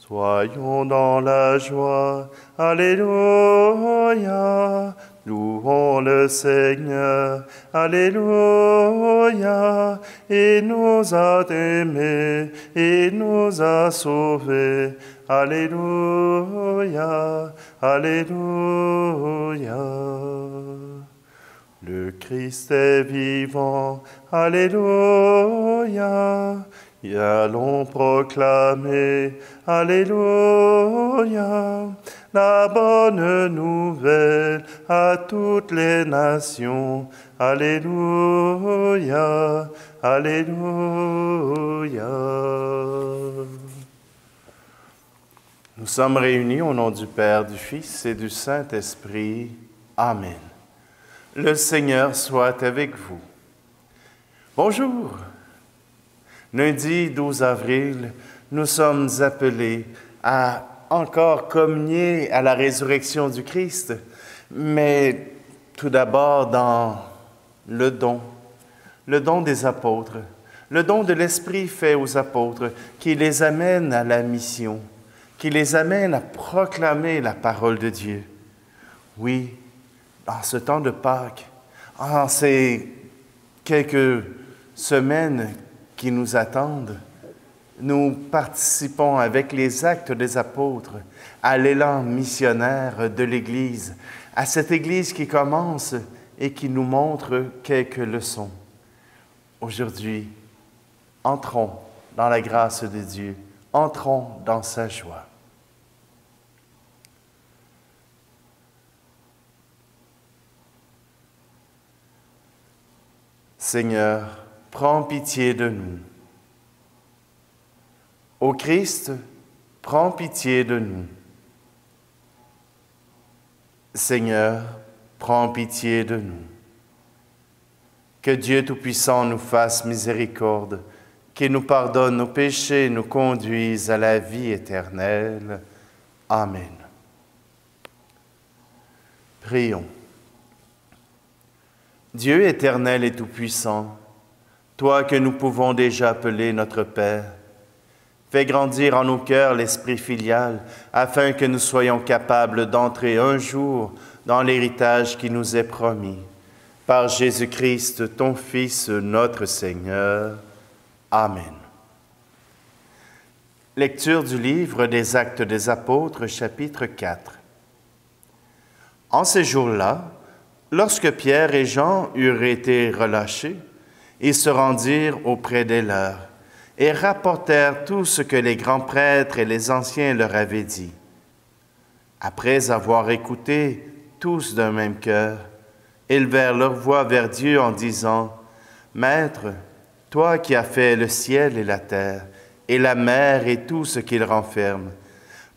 Soyons dans la joie, Alléluia. Louons le Seigneur, Alléluia. Il nous a aimés, il nous a sauvés, Alléluia, Alléluia. Le Christ est vivant, Alléluia. Et allons proclamer, Alléluia, la bonne nouvelle à toutes les nations. Alléluia, Alléluia. Nous sommes réunis au nom du Père, du Fils et du Saint-Esprit. Amen. Le Seigneur soit avec vous. Bonjour. Lundi 12 avril, nous sommes appelés à encore communier à la résurrection du Christ, mais tout d'abord dans le don des apôtres, le don de l'Esprit fait aux apôtres qui les amène à la mission, qui les amène à proclamer la parole de Dieu. Oui, dans ce temps de Pâques, en ces quelques semaines qui nous attendent, nous participons avec les actes des apôtres à l'élan missionnaire de l'Église, à cette Église qui commence et qui nous montre quelques leçons. Aujourd'hui, entrons dans la grâce de Dieu, entrons dans sa joie. Seigneur, prends pitié de nous. Ô Christ, prends pitié de nous. Seigneur, prends pitié de nous. Que Dieu Tout-Puissant nous fasse miséricorde, qu'il nous pardonne nos péchés, nous conduise à la vie éternelle. Amen. Prions. Dieu éternel et Tout-Puissant, toi que nous pouvons déjà appeler notre Père, fais grandir en nos cœurs l'esprit filial, afin que nous soyons capables d'entrer un jour dans l'héritage qui nous est promis. Par Jésus-Christ, ton Fils, notre Seigneur. Amen. Lecture du livre des Actes des Apôtres, chapitre 4. En ces jours-là, lorsque Pierre et Jean eurent été relâchés, ils se rendirent auprès des leurs et rapportèrent tout ce que les grands prêtres et les anciens leur avaient dit. Après avoir écouté tous d'un même cœur, élevèrent leur voix vers Dieu en disant, « Maître, toi qui as fait le ciel et la terre, et la mer et tout ce qu'il renferme,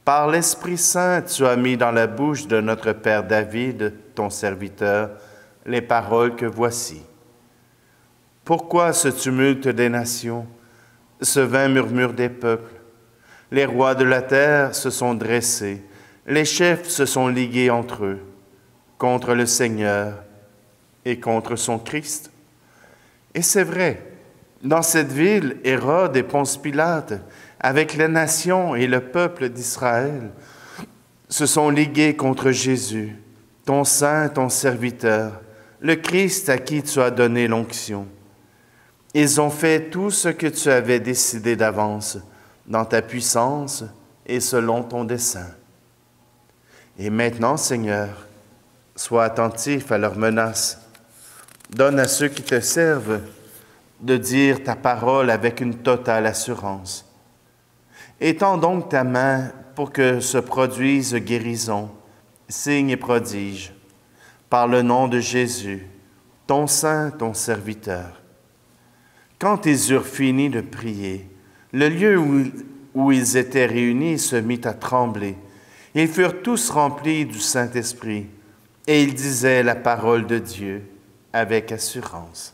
par l'Esprit Saint, tu as mis dans la bouche de notre Père David, ton serviteur, les paroles que voici. Pourquoi ce tumulte des nations, ce vain murmure des peuples? Les rois de la terre se sont dressés, les chefs se sont ligués entre eux, contre le Seigneur et contre son Christ. Et c'est vrai, dans cette ville, Hérode et Ponce Pilate, avec les nations et le peuple d'Israël, se sont ligués contre Jésus, ton saint, ton serviteur, le Christ à qui tu as donné l'onction. Ils ont fait tout ce que tu avais décidé d'avance, dans ta puissance et selon ton dessein. Et maintenant, Seigneur, sois attentif à leurs menaces. Donne à ceux qui te servent de dire ta parole avec une totale assurance. Étends donc ta main pour que se produisent guérison, signes et prodiges, par le nom de Jésus, ton saint, ton serviteur. Quand ils eurent fini de prier, le lieu où ils étaient réunis se mit à trembler. Ils furent tous remplis du Saint-Esprit et ils disaient la parole de Dieu avec assurance.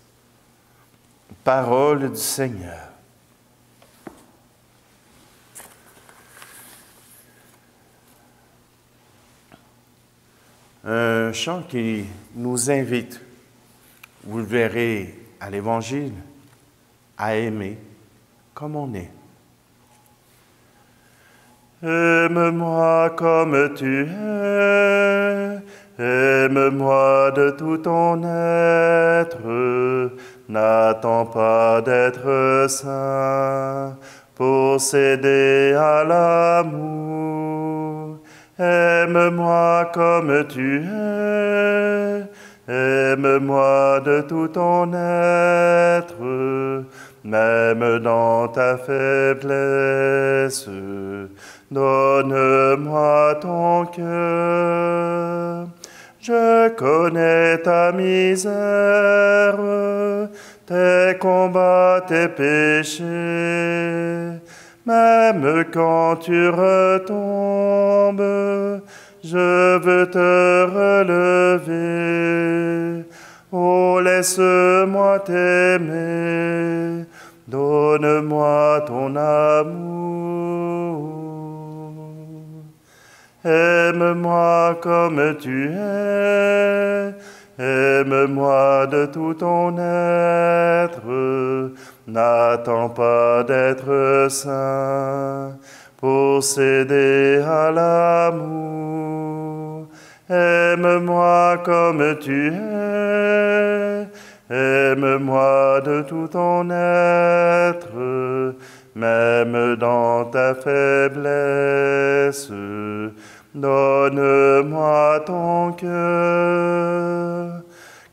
Parole du Seigneur. Un chant qui nous invite, vous le verrez à l'Évangile, à aimer comme on est. Aime-moi comme tu es, aime-moi de tout ton être. N'attends pas d'être saint pour céder à l'amour. Aime-moi comme tu es, aime-moi de tout ton être, même dans ta faiblesse. Donne-moi ton cœur. Je connais ta misère, tes combats, tes péchés. Même quand tu retombes, je veux te relever. Oh, laisse-moi t'aimer, donne-moi ton amour. Aime-moi comme tu es, aime-moi de tout ton être. N'attends pas d'être saint pour céder à l'amour. Aime-moi comme tu es, aime-moi de tout ton être, même dans ta faiblesse. Donne-moi ton cœur.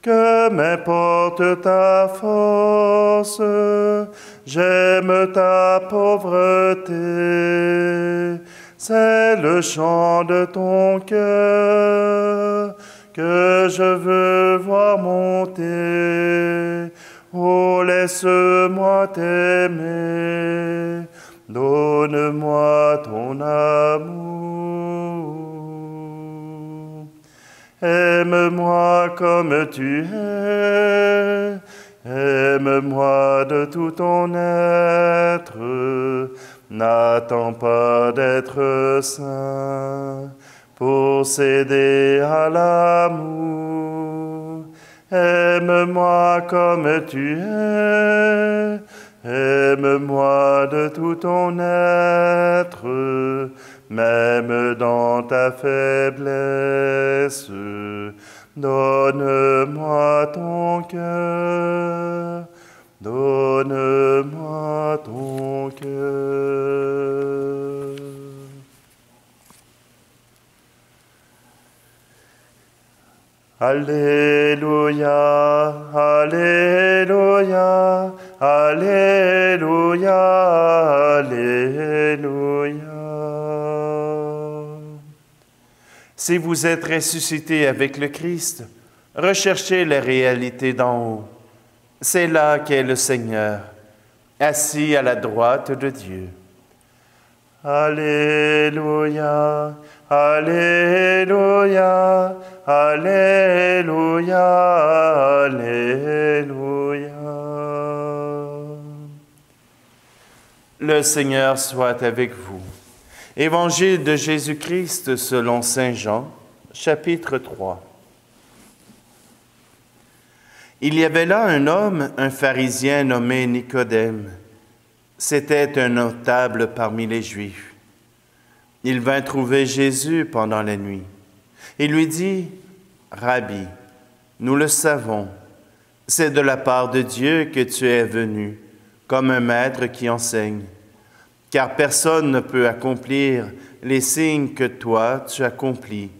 Que m'importe ta force, j'aime ta pauvreté. C'est le chant de ton cœur que je veux voir monter. Oh, laisse-moi t'aimer, donne-moi ton amour. Aime-moi comme tu es, aime-moi de tout ton être. N'attends pas d'être saint pour céder à l'amour. Aime-moi comme tu es, aime-moi de tout ton être, même dans ta faiblesse. Donne-moi ton cœur, donne-moi ton cœur. Alléluia, Alléluia, Alléluia, Alléluia. Si vous êtes ressuscité avec le Christ, recherchez les réalités d'en haut. C'est là qu'est le Seigneur, assis à la droite de Dieu. Alléluia, Alléluia, Alléluia, Alléluia. Le Seigneur soit avec vous. Évangile de Jésus-Christ selon saint Jean, chapitre 3. Il y avait là un homme, un pharisien nommé Nicodème. C'était un notable parmi les Juifs. Il vint trouver Jésus pendant la nuit. Il lui dit, « Rabbi, nous le savons, c'est de la part de Dieu que tu es venu, comme un maître qui enseigne. Car personne ne peut accomplir les signes que toi tu accomplis,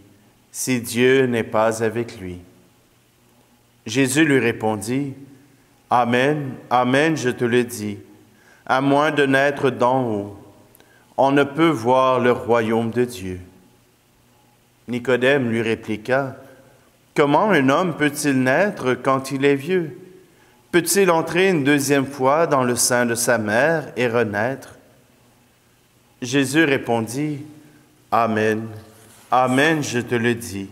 si Dieu n'est pas avec lui. » Jésus lui répondit, « Amen, Amen, je te le dis, à moins de naître d'en haut, on ne peut voir le royaume de Dieu. » Nicodème lui répliqua, « Comment un homme peut-il naître quand il est vieux? Peut-il entrer une deuxième fois dans le sein de sa mère et renaître? » Jésus répondit, « Amen, Amen, je te le dis.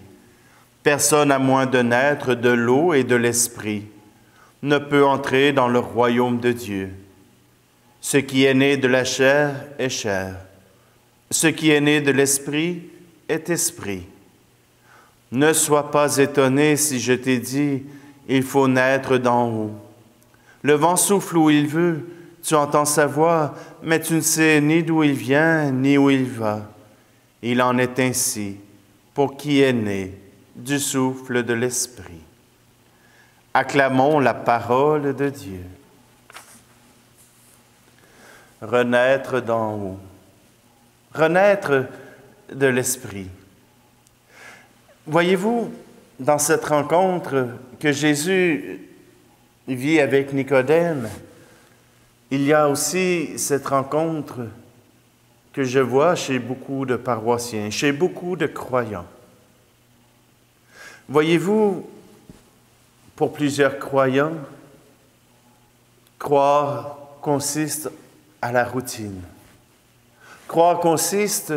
Personne à moins de naître de l'eau et de l'esprit ne peut entrer dans le royaume de Dieu. Ce qui est né de la chair est chair. Ce qui est né de l'esprit est esprit. Ne sois pas étonné si je t'ai dit, il faut naître d'en haut. Le vent souffle où il veut, Tu entends sa voix, mais tu ne sais ni d'où il vient, ni où il va. Il en est ainsi pour qui est né du souffle de l'Esprit. Acclamons la parole de Dieu. Renaître d'en haut, renaître de l'Esprit. Voyez-vous, dans cette rencontre que Jésus vit avec Nicodème, il y a aussi cette rencontre que je vois chez beaucoup de paroissiens, chez beaucoup de croyants. Voyez-vous, pour plusieurs croyants, croire consiste à la routine. Croire consiste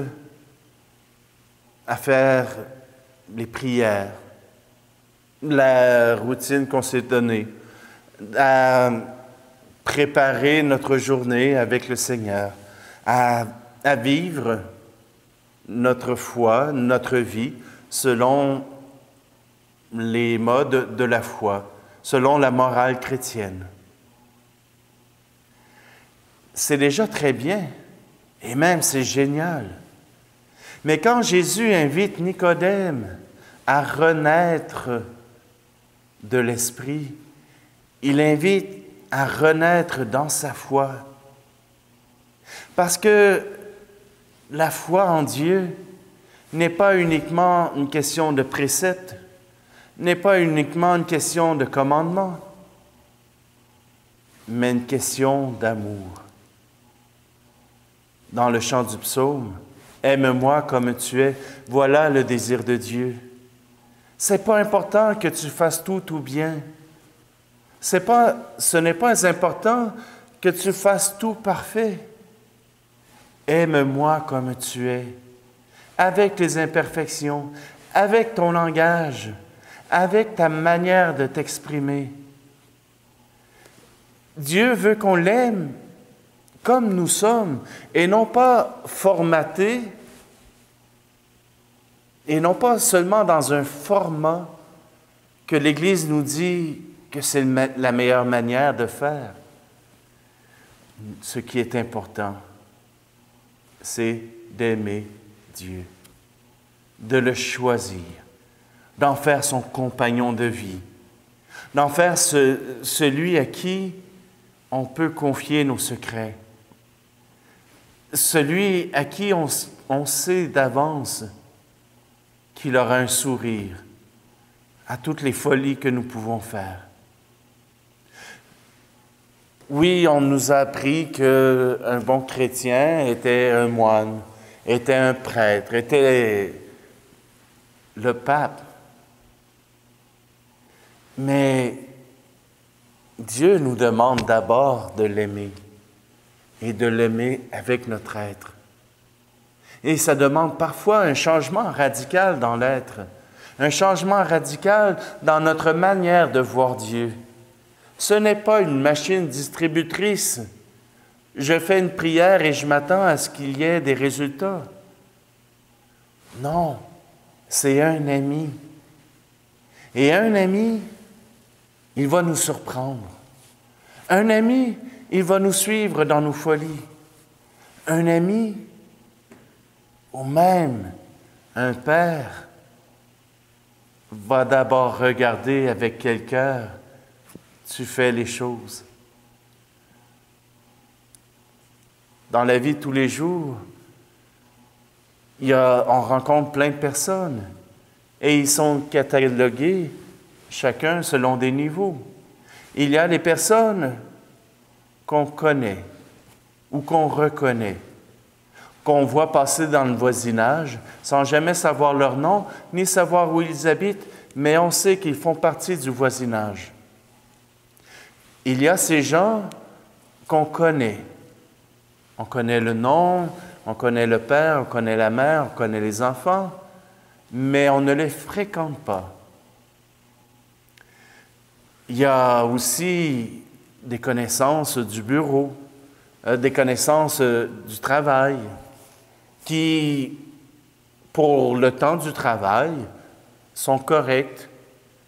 à faire les prières, la routine qu'on s'est donnée, à préparer notre journée avec le Seigneur, à vivre notre foi, notre vie, selon les modes de la foi, selon la morale chrétienne. C'est déjà très bien, et même c'est génial. Mais quand Jésus invite Nicodème à renaître de l'Esprit, il invite à renaître dans sa foi. Parce que la foi en Dieu n'est pas uniquement une question de préceptes, n'est pas uniquement une question de commandement, mais une question d'amour. Dans le chant du psaume, « Aime-moi comme tu es », voilà le désir de Dieu. C'est pas important que tu fasses tout bien. Ce n'est pas important que tu fasses tout parfait. Aime-moi comme tu es, avec tes imperfections, avec ton langage, avec ta manière de t'exprimer. Dieu veut qu'on l'aime comme nous sommes, et non pas formatés, et non pas seulement dans un format que l'Église nous dit que c'est la meilleure manière de faire. Ce qui est important, c'est d'aimer Dieu, de le choisir, d'en faire son compagnon de vie, d'en faire celui à qui on peut confier nos secrets, celui à qui on sait d'avance qu'il aura un sourire à toutes les folies que nous pouvons faire. Oui, on nous a appris qu'un bon chrétien était un moine, était un prêtre, était le pape. Mais Dieu nous demande d'abord de l'aimer et de l'aimer avec notre être. Et ça demande parfois un changement radical dans l'être, un changement radical dans notre manière de voir Dieu. Ce n'est pas une machine distributrice. Je fais une prière et je m'attends à ce qu'il y ait des résultats. Non, c'est un ami. Et un ami, il va nous surprendre. Un ami, il va nous suivre dans nos folies. Un ami, ou même un père, va d'abord regarder avec quel cœur tu fais les choses. Dans la vie de tous les jours, on rencontre plein de personnes et ils sont catalogués, chacun selon des niveaux. Il y a les personnes qu'on connaît ou qu'on reconnaît, qu'on voit passer dans le voisinage sans jamais savoir leur nom ni savoir où ils habitent, mais on sait qu'ils font partie du voisinage. Il y a ces gens qu'on connaît. On connaît le nom, on connaît le père, on connaît la mère, on connaît les enfants, mais on ne les fréquente pas. Il y a aussi des connaissances du bureau, des connaissances du travail, qui, pour le temps du travail, sont correctes.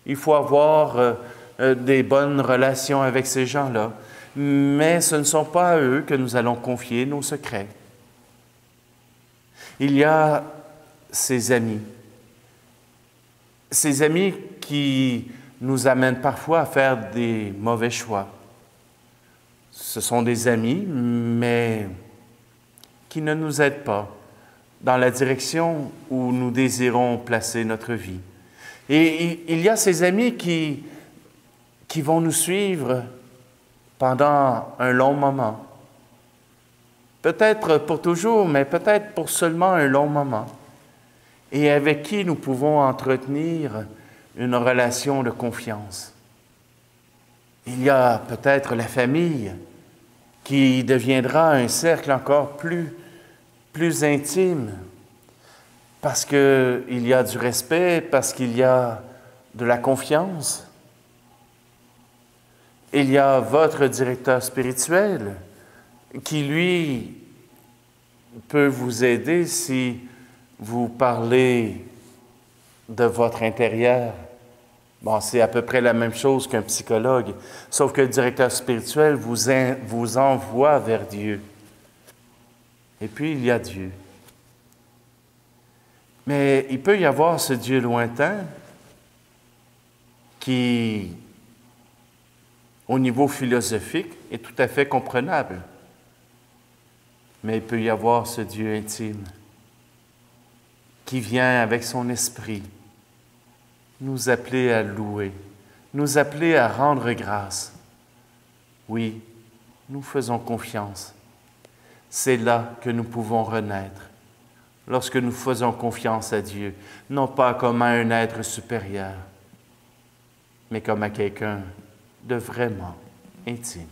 Il faut avoir des bonnes relations avec ces gens-là. mais ce ne sont pas à eux que nous allons confier nos secrets. Il y a ces amis qui nous amènent parfois à faire des mauvais choix. Ce sont des amis, mais qui ne nous aident pas dans la direction où nous désirons placer notre vie. Et il y a ces amis qui vont nous suivre pendant un long moment. Peut-être pour toujours, mais peut-être pour seulement un long moment. Et avec qui nous pouvons entretenir une relation de confiance. Il y a peut-être la famille qui deviendra un cercle encore plus intime parce qu'il y a du respect, parce qu'il y a de la confiance. Il y a votre directeur spirituel qui, lui, peut vous aider si vous parlez de votre intérieur. Bon, c'est à peu près la même chose qu'un psychologue, sauf que le directeur spirituel vous envoie vers Dieu. Et puis, il y a Dieu. Mais il peut y avoir ce Dieu lointain qui, au niveau philosophique, est tout à fait comprenable. Mais il peut y avoir ce Dieu intime qui vient avec son esprit nous appeler à louer, nous appeler à rendre grâce. Oui, nous faisons confiance. C'est là que nous pouvons renaître, lorsque nous faisons confiance à Dieu, non pas comme à un être supérieur, mais comme à quelqu'un de vraiment intime.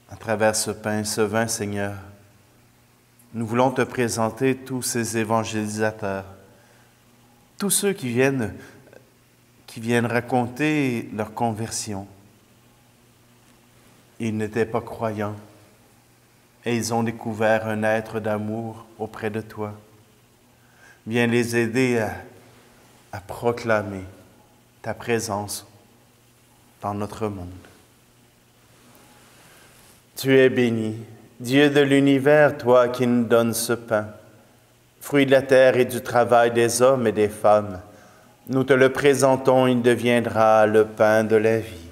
À travers ce pain et ce vin, Seigneur, nous voulons te présenter tous ces évangélisateurs, tous ceux qui viennent raconter leur conversion. Ils n'étaient pas croyants et ils ont découvert un être d'amour auprès de toi. Viens les aider à proclamer ta présence dans notre monde. Tu es béni, Dieu de l'univers, toi qui nous donnes ce pain, fruit de la terre et du travail des hommes et des femmes. Nous te le présentons, il deviendra le pain de la vie.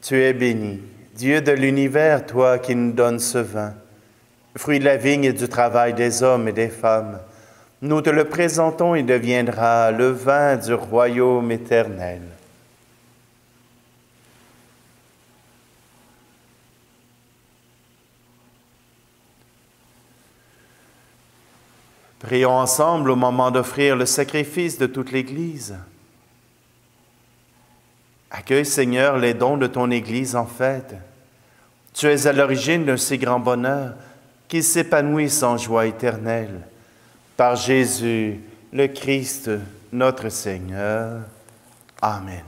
Tu es béni, Dieu de l'univers, toi qui nous donnes ce vin, fruit de la vigne et du travail des hommes et des femmes. Nous te le présentons, il deviendra le vin du royaume éternel. Prions ensemble au moment d'offrir le sacrifice de toute l'Église. Accueille, Seigneur, les dons de ton Église en fête. Tu es à l'origine d'un si grand bonheur qu'il s'épanouisse en joie éternelle. Par Jésus, le Christ, notre Seigneur. Amen.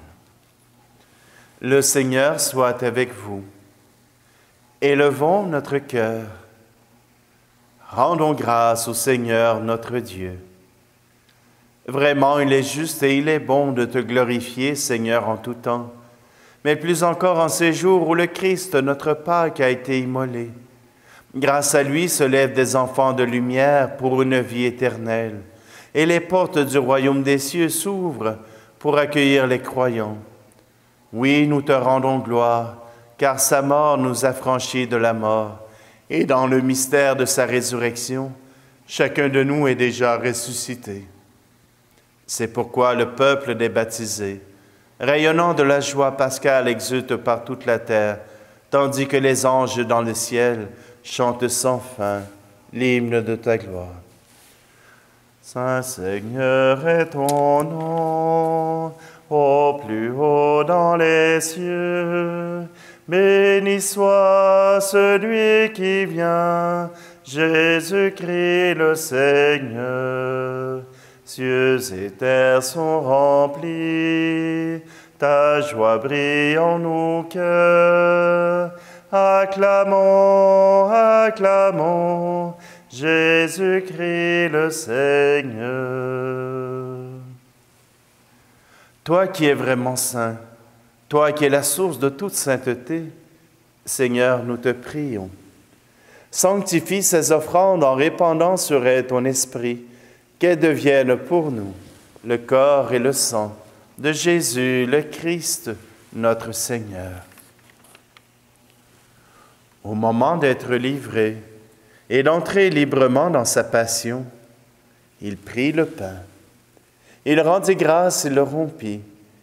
Le Seigneur soit avec vous. Élevons notre cœur. Rendons grâce au Seigneur notre Dieu. Vraiment, il est juste et il est bon de te glorifier, Seigneur, en tout temps, mais plus encore en ces jours où le Christ, notre Pâque, a été immolé. Grâce à lui se lèvent des enfants de lumière pour une vie éternelle, et les portes du royaume des cieux s'ouvrent pour accueillir les croyants. Oui, nous te rendons gloire, car sa mort nous a franchis de la mort. Et dans le mystère de sa résurrection, chacun de nous est déjà ressuscité. C'est pourquoi le peuple des baptisés, rayonnant de la joie pascale, exulte par toute la terre, tandis que les anges dans le ciel chantent sans fin l'hymne de ta gloire. Saint Seigneur est ton nom, au plus haut dans les cieux. Béni soit celui qui vient, Jésus-Christ le Seigneur. Cieux et terre sont remplis, ta joie brille en nos cœurs. Acclamons, acclamons, Jésus-Christ le Seigneur. Toi qui es vraiment saint, toi qui es la source de toute sainteté, Seigneur, nous te prions. Sanctifie ces offrandes en répandant sur elles ton esprit, qu'elles deviennent pour nous le corps et le sang de Jésus, le Christ, notre Seigneur. Au moment d'être livré et d'entrer librement dans sa passion, il prit le pain. Il rendit grâce et le rompit,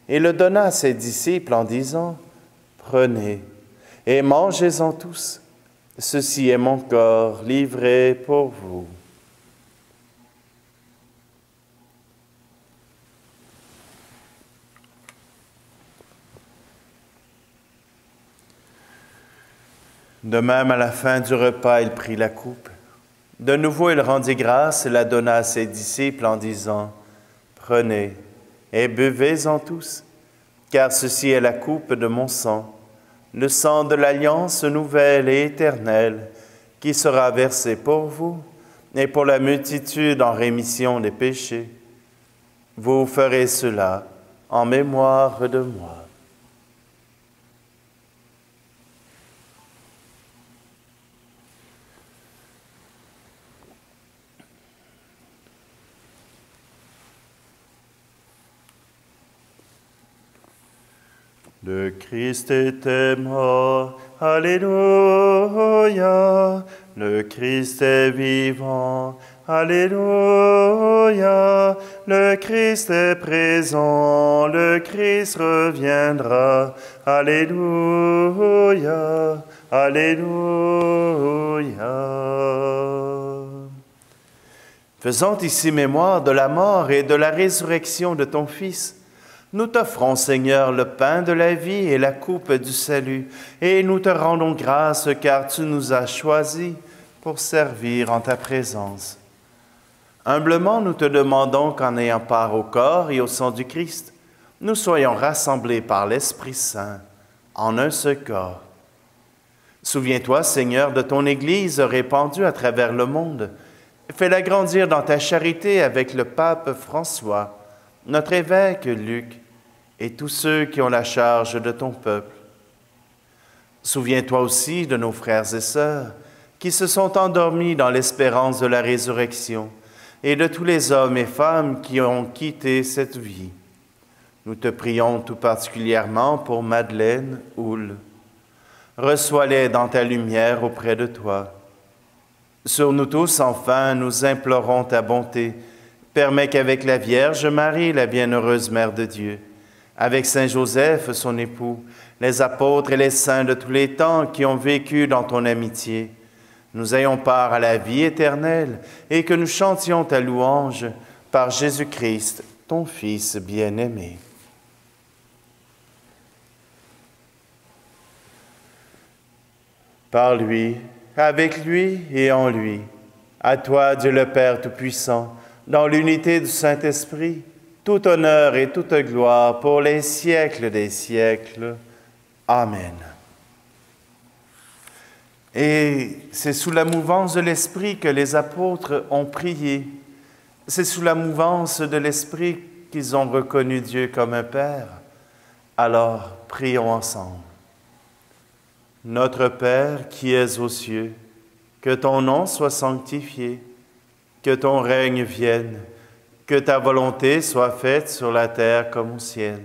et le donna à ses disciples en disant, « Prenez et mangez-en tous. Ceci est mon corps livré pour vous. » De même, à la fin du repas, il prit la coupe. De nouveau, il rendit grâce et la donna à ses disciples en disant, « Prenez et buvez-en tous, car ceci est la coupe de mon sang, le sang de l'alliance nouvelle et éternelle, qui sera versé pour vous et pour la multitude en rémission des péchés. Vous ferez cela en mémoire de moi. » Le Christ était mort, alléluia. Le Christ est vivant, alléluia. Le Christ est présent, le Christ reviendra, alléluia, alléluia. Faisant ici mémoire de la mort et de la résurrection de ton Fils, nous t'offrons, Seigneur, le pain de la vie et la coupe du salut, et nous te rendons grâce car tu nous as choisis pour servir en ta présence. Humblement, nous te demandons qu'en ayant part au corps et au sang du Christ, nous soyons rassemblés par l'Esprit Saint en un seul corps. Souviens-toi, Seigneur, de ton Église répandue à travers le monde. Fais-la grandir dans ta charité avec le pape François, notre évêque Luc et tous ceux qui ont la charge de ton peuple. Souviens-toi aussi de nos frères et sœurs qui se sont endormis dans l'espérance de la résurrection et de tous les hommes et femmes qui ont quitté cette vie. Nous te prions tout particulièrement pour Madeleine Houle. Reçois-les dans ta lumière auprès de toi. Sur nous tous, enfin, nous implorons ta bonté. Permets qu'avec la Vierge Marie, la bienheureuse Mère de Dieu, avec Saint Joseph, son époux, les apôtres et les saints de tous les temps qui ont vécu dans ton amitié, nous ayons part à la vie éternelle et que nous chantions ta louange par Jésus-Christ, ton Fils bien-aimé. Par lui, avec lui et en lui, à toi, Dieu le Père Tout-Puissant, dans l'unité du Saint-Esprit, tout honneur et toute gloire pour les siècles des siècles. Amen. Et c'est sous la mouvance de l'Esprit que les apôtres ont prié. C'est sous la mouvance de l'Esprit qu'ils ont reconnu Dieu comme un Père. Alors, prions ensemble. Notre Père qui es aux cieux, que ton nom soit sanctifié, que ton règne vienne, que ta volonté soit faite sur la terre comme au ciel.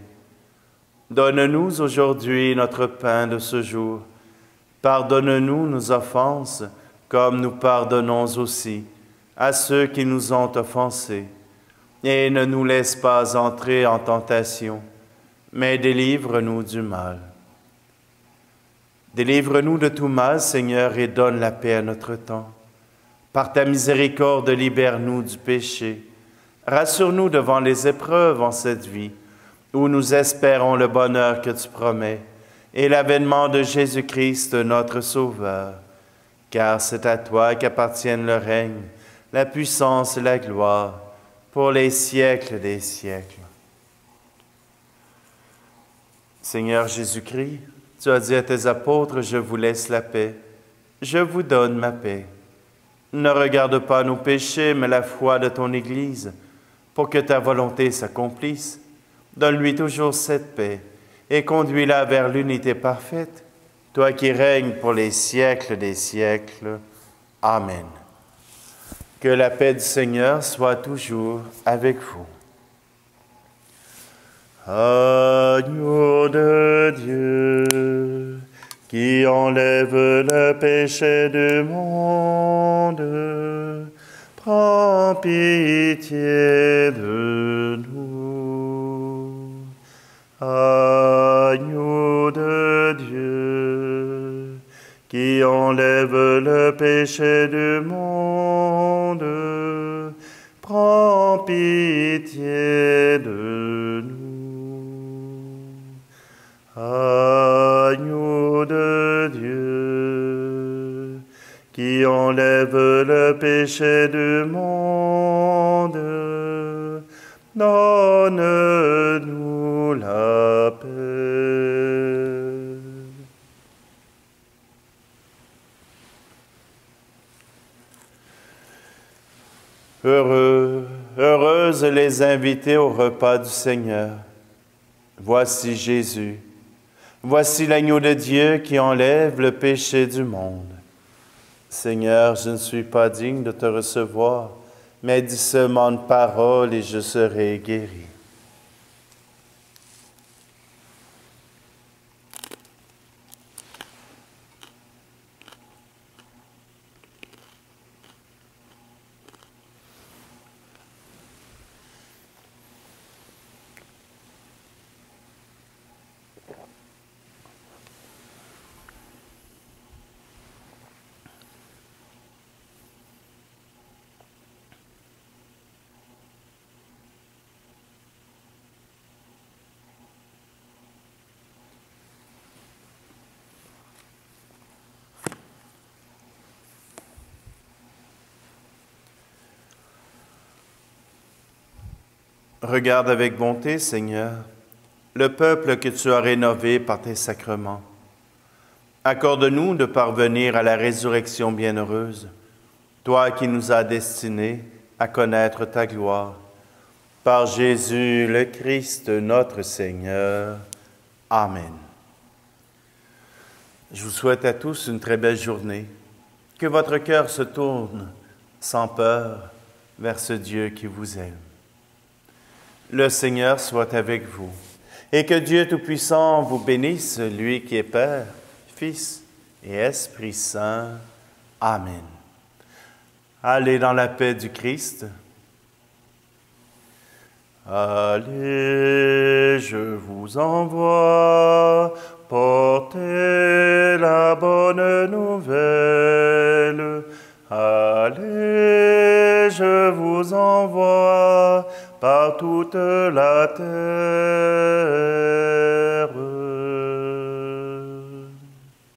Donne-nous aujourd'hui notre pain de ce jour. Pardonne-nous nos offenses, comme nous pardonnons aussi à ceux qui nous ont offensés. Et ne nous laisse pas entrer en tentation, mais délivre-nous du mal. Délivre-nous de tout mal, Seigneur, et donne la paix à notre temps. Par ta miséricorde, libère-nous du péché. Rassure-nous devant les épreuves en cette vie, où nous espérons le bonheur que tu promets, et l'avènement de Jésus-Christ, notre Sauveur. car c'est à toi qu'appartiennent le règne, la puissance et la gloire, pour les siècles des siècles. Seigneur Jésus-Christ, tu as dit à tes apôtres, je vous laisse la paix, je vous donne ma paix. Ne regarde pas nos péchés, mais la foi de ton Église, pour que ta volonté s'accomplisse. Donne-lui toujours cette paix et conduis-la vers l'unité parfaite, toi qui règnes pour les siècles des siècles. Amen. Que la paix du Seigneur soit toujours avec vous. Agneau de Dieu, qui enlève le péché du monde, prends pitié de nous. Agneau de Dieu, qui enlève le péché du monde, prends pitié de nous. Agneau de Dieu, qui enlève le péché du monde, donne-nous la paix. Heureuses les invités au repas du Seigneur. Voici Jésus. Voici l'agneau de Dieu qui enlève le péché du monde. Seigneur, je ne suis pas digne de te recevoir, mais dis seulement une parole et je serai guéri. Regarde avec bonté, Seigneur, le peuple que tu as rénové par tes sacrements. Accorde-nous de parvenir à la résurrection bienheureuse, toi qui nous as destinés à connaître ta gloire. Par Jésus le Christ, notre Seigneur. Amen. Je vous souhaite à tous une très belle journée. Que votre cœur se tourne sans peur vers ce Dieu qui vous aime. Le Seigneur soit avec vous, et que Dieu Tout-Puissant vous bénisse, lui qui est Père, Fils et Esprit Saint. Amen. Allez dans la paix du Christ. Allez, je vous envoie, portez la bonne nouvelle. Allez, je vous envoie par toute la terre.